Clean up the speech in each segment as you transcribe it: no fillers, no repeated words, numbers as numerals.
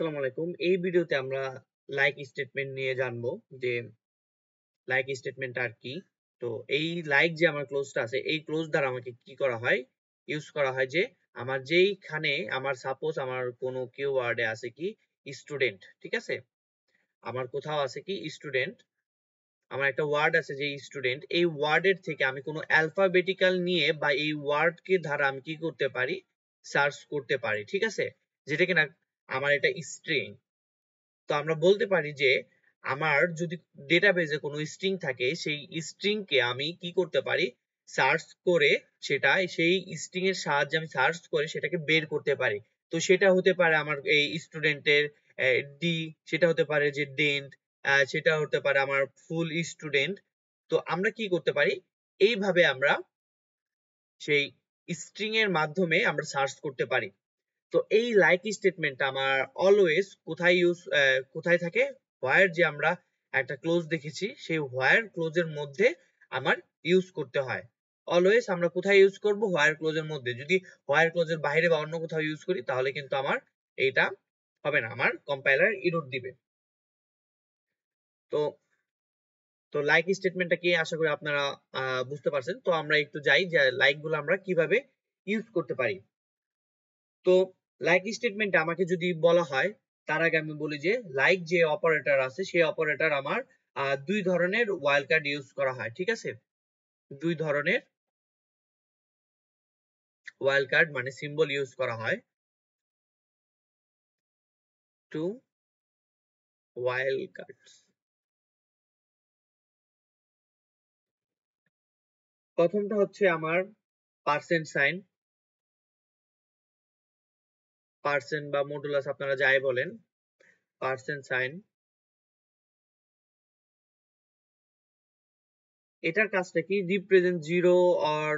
আসসালামু আলাইকুম। এই ভিডিওতে আমরা লাইক স্টেটমেন্ট নিয়ে জানবো যে লাইক স্টেটমেন্ট আর কি। তো এই লাইক যে আমার ক্লোজটা আছে এই ক্লোজ দ্বারা আমাকে কি করা হয়, ইউজ করা হয় যে আমার যেইখানে আমার সাপোজ আমার কোনো কিওয়ার্ডে আছে কি স্টুডেন্ট, ঠিক আছে, আমার কোথাও আছে কি স্টুডেন্ট, আমার একটা ওয়ার্ড আছে যে স্টুডেন্ট, এই ওয়ার্ডের থেকে আমি কোনো অ্যালফাবেটিক্যাল নিয়ে বা এই ওয়ার্ডকে দ্বারা আমি কি করতে পারি, সার্চ করতে পারি, ঠিক আছে, যেটা কিনা আমার এটা স্ট্রিং। তো আমরা বলতে পারি যে আমার যদি ডেটাবেজে কোনো স্ট্রিং থাকে সেই স্ট্রিং কে আমি কি করতে পারি, সার্চ করে সেটা সেই স্ট্রিং এর সাহায্যে আমি সার্চ করে সেটাকে বের করতে পারি। তো সেটা হতে পারে আমার এই স্টুডেন্টের ডি, সেটা হতে পারে যে ডেন্ট, সেটা হতে পারে আমার ফুল স্টুডেন্ট। তো আমরা কি করতে পারি, এইভাবে আমরা সেই স্ট্রিং এর মাধ্যমে আমরা সার্চ করতে পারি। তো এই লাইক স্টেটমেন্টটা আমার অলওয়েজ কোথায় থাকে, হোয়ার যে আমরা একটা ক্লোজ দেখেছি সেই হোয়ার ক্লোজের মধ্যে আমার ইউজ করতে হয়। অলওয়েজ আমরা কোথায় ইউজ করব, হোয়ার ক্লোজের মধ্যে। যদি হোয়ার ক্লোজের বাইরে বা অন্য কোথাও ইউজ করি তাহলে কিন্তু আমার এইটা হবে না, আমার কম্পাইলার এরর দিবে। তো তো লাইক স্টেটমেন্টটা কি, আশা করি আপনারা বুঝতে পারছেন। তো আমরা একটু যাই যে লাইক গুলো আমরা কিভাবে ইউজ করতে পারি। তো লাইক স্টেটমেন্টে আমাকে যদি বলা হয় তার আগে আমি বলি যে লাইক যে অপারেটর আছে সেই অপারেটর আমার দুই ধরনের ওয়াইল্ড কার্ড ইউজ করা হয়, ঠিক আছে, দুই ধরনের ওয়াইল্ড কার্ড মানে সিম্বল ইউজ করা হয়, টু ওয়াইল্ড কার্ডস। প্রথমটা হচ্ছে আমার পার্সেন্ট সাইন, পার্সেন্ট বা মডুলাস আপনারা যাই বলেন, পার্সেন্ট সাইন। এটার কাজটা কি, represent zero or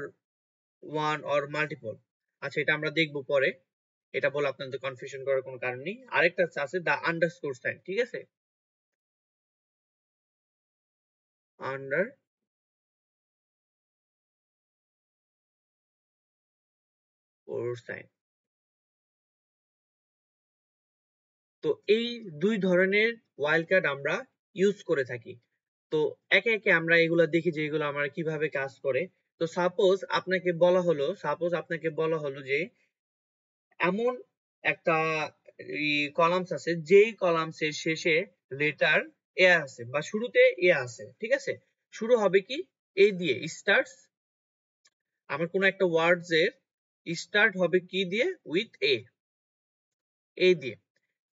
one or multiple. আচ্ছা, এটা আমরা দেখবো পরে, এটা বলে আপনাদের কনফিউশন করার কোনো কারণ নেই। আরেকটা আছে দা আন্ডারস্কোর সাইন, ঠিক আছে, আন্ডার ওর সাইন। তো এই দুই ধরনের ওয়াইল্ড কার্ড আমরা ইউজ করে থাকি। তো একে একে আমরা এগুলা দেখি যে এগুলো আমার কিভাবে কাজ করে। তো সাপোজ আপনাকে বলা হলো যে এমন একটা কলামস আছে যেই কলামস এর শেষে লেটার এ আছে বা শুরুতে এ আছে, ঠিক আছে, শুরু হবে কি এ দিয়ে, স্টার্টস, আমার কোন একটা ওয়ার্ডস এর স্টার্ট হবে কি দিয়ে, উইথ এ, এ দিয়ে।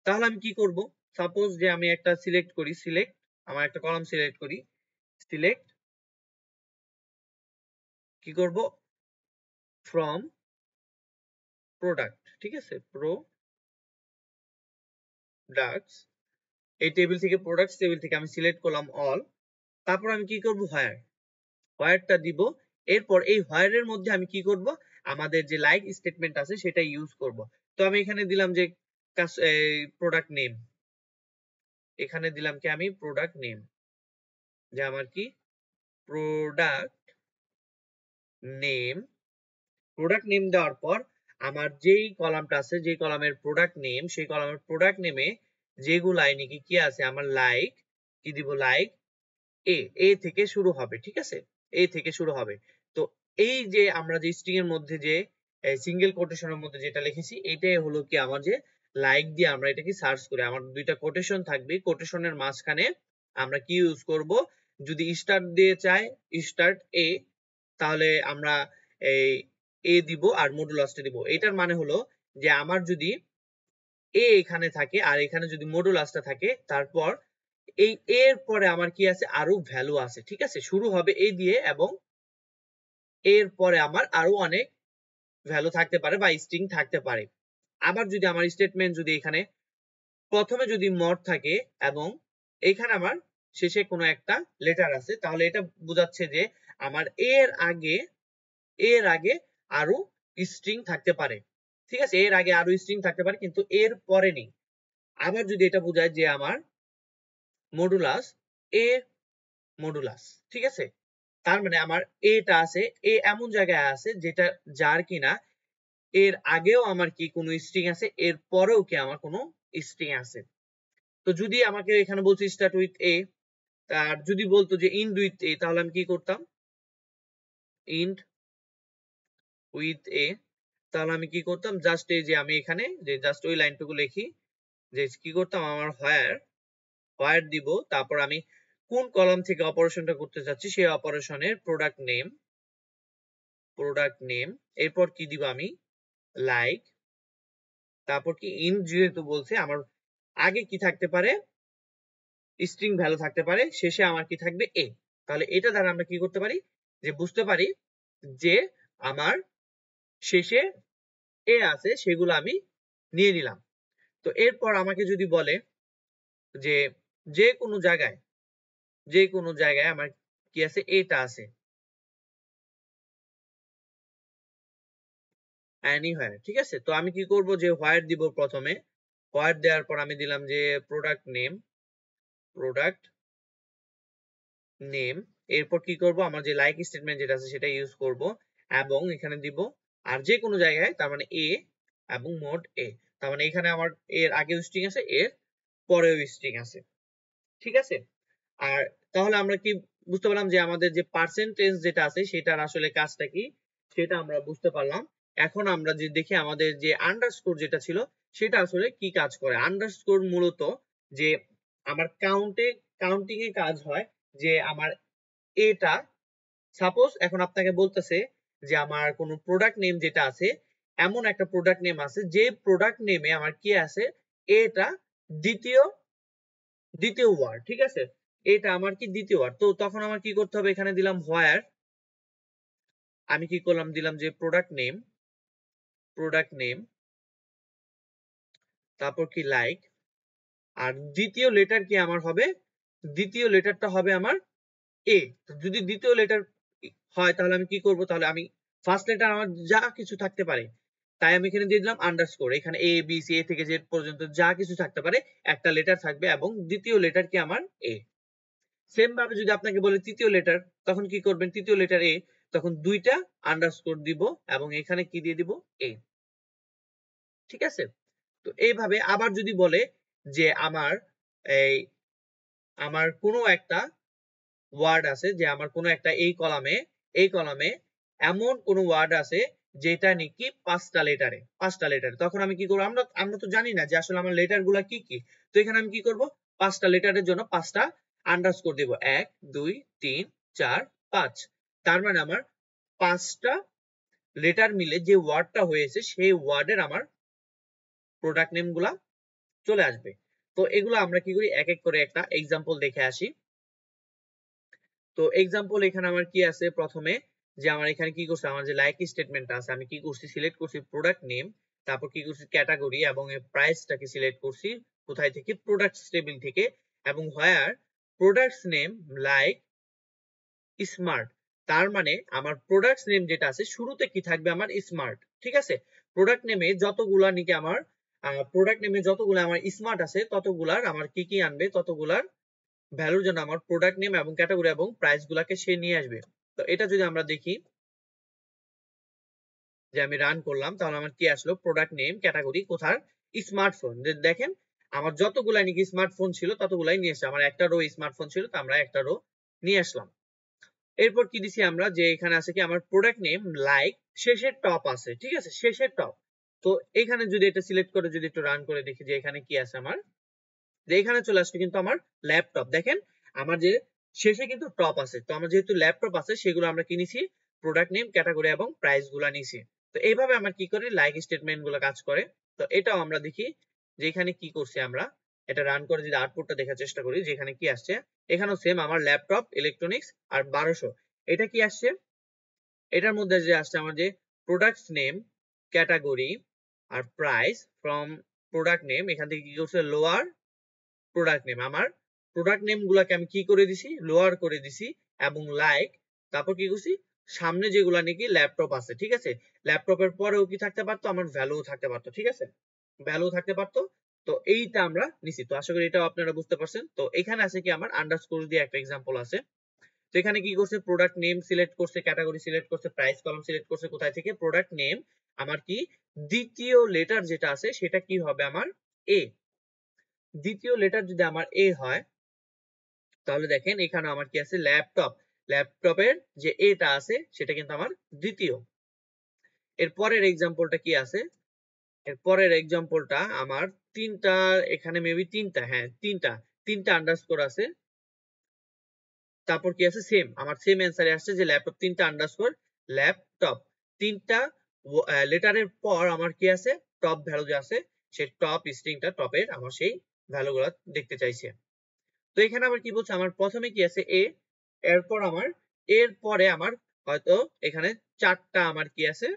তাহলে আমি কি করব, সাপোজ যে আমি একটা সিলেক্ট করি, সিলেক্ট, আমার একটা কলাম সিলেক্ট করি, সিলেক্ট, কি করব, ফ্রম প্রোডাক্ট, ঠিক আছে, প্রোডাক্টস, এই টেবিল থেকে, প্রোডাক্টস টেবিল থেকে আমি সিলেক্ট করলাম অল। তারপর আমি কি করব, হোয়ার, হোয়ারটা দিব। এরপর এই হোয়ার এর মধ্যে আমি কি করব, আমাদের যে লাইক স্টেটমেন্ট আছে সেটা ইউজ করব। তো আমি এখানে দিলাম যে প্রোডাক্ট নেম, এখানে দিলাম কি আমি প্রোডাক্ট নেম, যে আমার কি প্রোডাক্ট নেম। প্রোডাক্ট নেম দেওয়ার পর আমার যেই কলামটা আছে, যেই কলামের প্রোডাক্ট নেম, সেই কলামের প্রোডাক্ট নেমে যেগুলাই নাকি কি আছে আমার লাইক, কি দিব, লাইক এ, এ থেকে শুরু হবে, ঠিক আছে, এ থেকে শুরু হবে। তো এই যে আমরা যে স্ট্রিং এর মধ্যে যে সিঙ্গেল কোটেশনের মধ্যে যেটা লিখেছি এটাই হলো কি আমার যে লাইক দিয়ে আমরা এটাকে সার্চ করে, আমার দুইটা কোটেশন থাকবে, কোটেশনের মাঝখানে আমরা কি ইউজ করব, যদি স্টার্ট দিয়ে চাই স্টার্ট এ, তাহলে আমরা এই এ দিব আর মডুলাসটা দিব। এটার মানে হলো যে আমার যদি এ এখানে থাকে আর এখানে যদি মডুলাসটা থাকে, তারপর এই এর পরে আমার কি আছে, আরো ভ্যালু আছে, ঠিক আছে, শুরু হবে এ দিয়ে এবং এর পরে আমার আরো অনেক ভ্যালু থাকতে পারে বা স্ট্রিং থাকতে পারে। আবার যদি আমার স্টেটমেন্ট যদি এখানে প্রথমে যদি মড থাকে এবং এখানে আমার শেষে কোনো একটা লেটার আছে, তাহলে এটা বোঝাচ্ছে যে আমার এর আগে আরো স্ট্রিং থাকতে পারে, ঠিক আছে, এর আগে আরো স্ট্রিং থাকতে পারে কিন্তু এর পরে নেই। আবার যদি এটা বোঝায় যে আমার মডুলাস এ, মডুলাস, ঠিক আছে, তার মানে আমার এটা আছে, এ এমন জায়গায় আছে যেটা যার কিনা এর আগেও আমার কি কোনো স্ট্রিং আছে, এর পরেও কি আমার কোনো স্ট্রিং আছে। তো যদি আমাকে এখানে বলছে স্টার্ট উইথ এ, আর যদি বলতো যে ইন্ড উইথ এ, তাহলে আমি কি করতাম, ইন্ড উইথ এ, তাহলে আমি কি করতাম, জাস্ট এই যে আমি এখানে যে জাস্ট ওই লাইনটুকু লিখি, যে কি করতাম, আমার হোয়ার দিব, তারপর আমি কোন কলাম থেকে অপারেশনটা করতে চাচ্ছি সেই অপারেশনের প্রোডাক্ট নেম, এরপর কি দিব আমি, লাইক, তারপর কি ইন, যেহেতু বলছে আমার আগে কি থাকতে পারে, স্ট্রিং ভ্যালু থাকতে পারে, শেষে আমার কি থাকবে, এ। তাহলে এটা দ্বারা আমরা কি করতে পারি, যে বুঝতে পারি যে আমার শেষে এ আছে, সেগুলো আমি নিয়ে নিলাম। তো এরপর আমাকে যদি বলে যে যে কোনো জায়গায় আমার কি আছে, এটা আছে, এনিহোয়ার, ঠিক আছে। তো আমি কি করব, যে হোয়ার দিব, প্রথমে হোয়ার দেওয়ার পর আমি দিলাম যে প্রোডাক্ট নেম, এরপর কি করব, আমার যে লাইক স্টেটমেন্ট যেটা আছে সেটা ইউজ করব, এবং এখানে দিব আর যে কোনো জায়গায়, তার মানে এ এবং মোড এ, তার মানে এখানে আমার এর আগেও স্ট্রিং আছে, এর পরেও স্ট্রিং আছে, ঠিক আছে। আর তাহলে আমরা কি বুঝতে পারলাম, যে আমাদের যে পার্সেন্টেজ যেটা আছে সেটার আসলে কাজটা কি, সেটা আমরা বুঝতে পারলাম। এখন আমরা যে দেখি আমাদের যে আন্ডারস্কোর যেটা ছিল, সেটা আসলে কি কাজ করে। আন্ডারস্কোর মূলত যে আমার কাউন্টিং এ কাজ হয়, যে আমার এটা, সাপোজ এখন আপনাকে বলতেছে যে আমার কোন প্রোডাক্ট নেম যেটা আছে, এমন একটা প্রোডাক্ট নেম আছে যে প্রোডাক্ট নেমে আমার কি আছে, এটা দ্বিতীয় দ্বিতীয় ওয়ার্ড, ঠিক আছে, এটা আমার কি দ্বিতীয় ওয়ার্ড। তো তখন আমার কি করতে হবে, এখানে দিলাম হোয়ার, আমি কি করলাম, দিলাম যে প্রোডাক্ট নেম, তারপর কি লাইক, আর দ্বিতীয় লেটার কি আমার হবে, দ্বিতীয় লেটারটা হবে আমার এ। যদি দ্বিতীয় লেটার হয় তাহলে আমি কি করব, তাহলে আমি ফার্স্ট লেটার আমার যা কিছু থাকতে পারে, তাই আমি এখানে দিয়ে দিলাম আন্ডারস্কোর, এখানে এ বি সি, এ থেকে জেড পর্যন্ত যা কিছু থাকতে পারে একটা লেটার থাকবে, এবং দ্বিতীয় লেটার কি আমার এ। সেম ভাবে যদি আপনাকে বলে তৃতীয় লেটার, তখন কি করবেন, তৃতীয় লেটার এ, তখন দুইটা আন্ডারস্কোর দিব এবং এখানে কি দিয়ে দিব, এ, ঠিক আছে। তো এইভাবে আবার যদি বলে যে এই আমার কোনো একটা ওয়ার্ড আছে, যে আমার কোনো একটা এই কলামে এমন কোন ওয়ার্ড আছে যেটা নাকি পাঁচটা লেটারে, তখন আমি কি করবো, আমরা তো জানি না যে আসলে আমার লেটার গুলা কি কি। তো এখানে আমি কি করব, পাঁচটা লেটারের জন্য পাঁচটা আন্ডারস্কোর দিব, 1 2 3 4 5, তার মানে আমার পাঁচটা লেটার মিলে যে ওয়ার্ডটা হয়েছে সেই ওয়ার্ডের আমার প্রোডাক্ট নেম গুলা চলে আসবে। তো এগুলো আমরা কি করি, এক এক করে একটা এক্সাম্পল দেখে আসি। তো এক্সাম্পল এখানে আমার কি আছে, প্রথমে যে আমার এখানে কি করছে, আমার যে লাইক স্টেটমেন্টটা আছে, আমি কি করছি, সিলেক্ট করছি প্রোডাক্ট নেম, তারপর কি করছি ক্যাটাগরি, এবং এর প্রাইসটাকে সিলেক্ট করছি কোথায় থেকে, প্রোডাক্টস টেবিল থেকে, এবং হোয়ার প্রোডাক্টস নেম লাইক স্মার্ট, তার মানে আমার প্রোডাক্টস নেম যেটা আছে শুরুতে কি থাকবে, আমার স্মার্ট, ঠিক আছে। প্রোডাক্ট নেমে যতগুলা নাকি আমার স্মার্ট আছে, ততগুলার আমার কি কি আনবে, ততগুলার ভ্যালুর জন্য আমার প্রোডাক্ট নেম এবং ক্যাটাগরি এবং প্রাইস গুলাকে সে নিয়ে আসবে। তো এটা যদি আমরা দেখি, যে আমি রান করলাম, তাহলে আমার কি আসলো, প্রোডাক্ট নেম ক্যাটাগরি কোথার, স্মার্টফোন। দেখেন আমার যতগুলাই নাকি স্মার্টফোন ছিল ততগুলাই নিয়ে আসছে, আমার একটা রো স্মার্টফোন ছিল, তো আমরা একটা রো নিয়ে আসলাম। এরপর কি দিছি আমরা, যে এখানে আছে কি আমার প্রোডাক্ট নেম লাইক, শেষের টপ আছে, ঠিক আছে, শেষের টপ। তো এখানে যদি এটা সিলেক্ট করে যদি একটু রান করে দেখি, যে এখানে কি আছে আমার, যে এখানে চলে আসছে কিন্তু আমার ল্যাপটপ, দেখেন আমার যে শেষে কিন্তু টপ আছে, তো আমার যেহেতু ল্যাপটপ আছে সেগুলো আমরা কি নিছি, প্রোডাক্ট নেম ক্যাটাগরি এবং প্রাইস গুলা নিছি। তো এইভাবে আমরা কি করি, লাইক স্টেটমেন্ট গুলো কাজ করে। তো এটাও আমরা দেখি যে এখানে কি করছি, আমরা এটা রান করে যদি আউটপুটটা দেখার চেষ্টা করি, যে এখানে কি আসছে, এখানেও সেম আমার ল্যাপটপ ইলেকট্রনিক্স আর 1200, এটা কি আসছে, এটার মধ্যে যে আসছে আমার যে প্রোডাক্ট নেম ক্যাটাগরি আর প্রাইস ফ্রম প্রোডাক্ট নেম, এখান থেকে কি করছে, লোয়ার প্রোডাক্ট নেম, আমার প্রোডাক্ট নেম গুলাকে আমি কি করে দিছি, লোয়ার করে দিছি, এবং লাইক, তারপর কি করছি, সামনে যেগুলা নাকি ল্যাপটপ আছে, ঠিক আছে, ল্যাপটপের পরেও কি থাকতে পারতো, আমার ভ্যালু থাকতে পারতো, ঠিক আছে, ভ্যালু থাকতে পারতো। তো এইটা আমরা নিছি। তো আশা করি এটাও আপনারা বুঝতে পারছেন। তো এখানে আছে কি আমার আন্ডারস্কোর দিয়ে একটা এক্সাম্পল আছে। তো এখানে কি করছে, প্রোডাক্ট নেম সিলেক্ট করছে, ক্যাটাগরি সিলেক্ট করছে, প্রাইস কলাম সিলেক্ট করছে, কোথায় থেকে, প্রোডাক্ট নেম, আমার কি দ্বিতীয় লেটার যেটা আছে সেটা কি হবে, আমার এ, দ্বিতীয় লেটার যদি আমার এ হয়, তাহলে দেখেন এখানে আমার কি আছে, ল্যাপটপ। ল্যাপটপের যে এটা আছে সেটা কিন্তু আমার দ্বিতীয়। এর পরের এক্সাম্পলটা কি আছে, এর পরের এক্সাম্পলটা আমার তিনটা, এখানে মেবি তিনটা, হ্যাঁ তিনটা আন্ডারস্কোর আছে। তারপর কি আছে, সেম, আমার সেম অ্যান্সারে আসছে যে ল্যাপটপ, তিনটা আন্ডারস্কোর ল্যাপটপ। তিনটা লেটারের পর আমার কি আছে, টপ ভ্যালু যে আছে, সেই টপ স্ট্রিংটা, টপের আমার সেই ভ্যালুগুলো দেখতে চাইছে। তো এখানে আবার কি বলছে, আমার প্রথমে কি আছে এ, এরপর আমার এর পরে আমার হয়তো এখানে চারটা আমার কি আছে,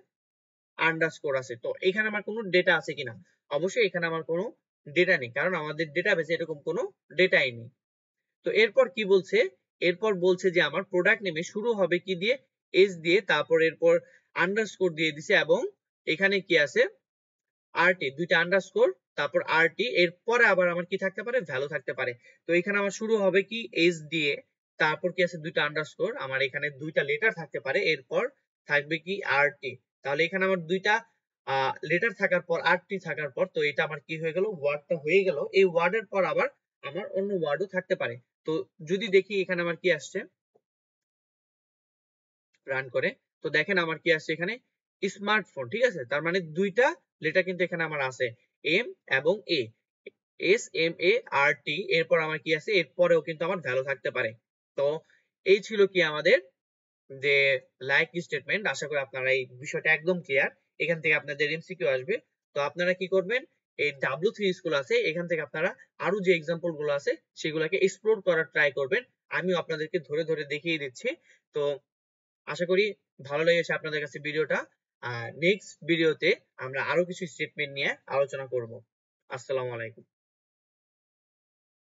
আন্ডারস্কোর আছে। তো এখানে আমার কোনো ডেটা আছে কিনা, অবশ্যই এখানে আমার কোনো ডেটা নেই, কারণ আমাদের ডেটাবেসে এরকম কোনো ডেটাই নেই। তো এরপর কি বলছে, এরপর বলছে যে আমার প্রোডাক্ট নেমে শুরু হবে কি দিয়ে, এস দিয়ে, তারপর এরপর আন্ডারস্কোর দিয়ে দিছে, এবং এখানে কি আছে আরটি, দুইটা আন্ডারস্কোর, তারপর আরটি, এরপরে আবার আমার কি থাকতে পারে, ভ্যালু থাকতে পারে। তো এখানে আমার শুরু হবে কি এস দিয়ে, তারপর কি আছে দুইটা আন্ডারস্কোর, আমার এখানে দুইটা লেটার থাকতে পারে, এরপর থাকবে কি আরটি। তাহলে এখানে আমার দুইটা লেটার থাকার পর আরটি থাকার পর, তো এটা আমার কি হয়ে গেল, ওয়ার্ডটা হয়ে গেল। এই ওয়ার্ডের পর আবার আমার অন্য ওয়ার্ডও থাকতে পারে। তো যদি দেখি এখানে আমার কি আসছে, রান করে, তো দেখেন আমার কি আসছে এখানে, স্মার্টফোন। ঠিক আছে, তার মানে দুইটা লেটার কিন্তু এখানে আমার আছে, এম এবং এ, এস এম এ আর টি, এরপর আমার কি আছে, এরপরেও কিন্তু আমার ভ্যালু থাকতে পারে। তো এই ছিল কি আমাদের যে লাইক স্টেটমেন্ট। আশা করি আপনারা এই বিষয়টা একদম ক্লিয়ার। এখান থেকে আপনাদের এমসিকিউ আসবে। তো আপনারা কি করবেন, এই W3 স্কুল আছে, এখান থেকে আপনারা আরো যে এক্সাম্পল গুলো আছে সেগুলোকে এক্সপ্লোর করার ট্রাই করবেন। আমি আপনাদেরকে ধরে ধরে দেখিয়ে দিচ্ছি। তো আশা করি ভালো লেগেছে আপনাদের কাছে ভিডিওটা। নেক্সট ভিডিওতে আমরা আরো কিছু স্টেটমেন্ট নিয়ে আলোচনা করব। আসসালামু আলাইকুম।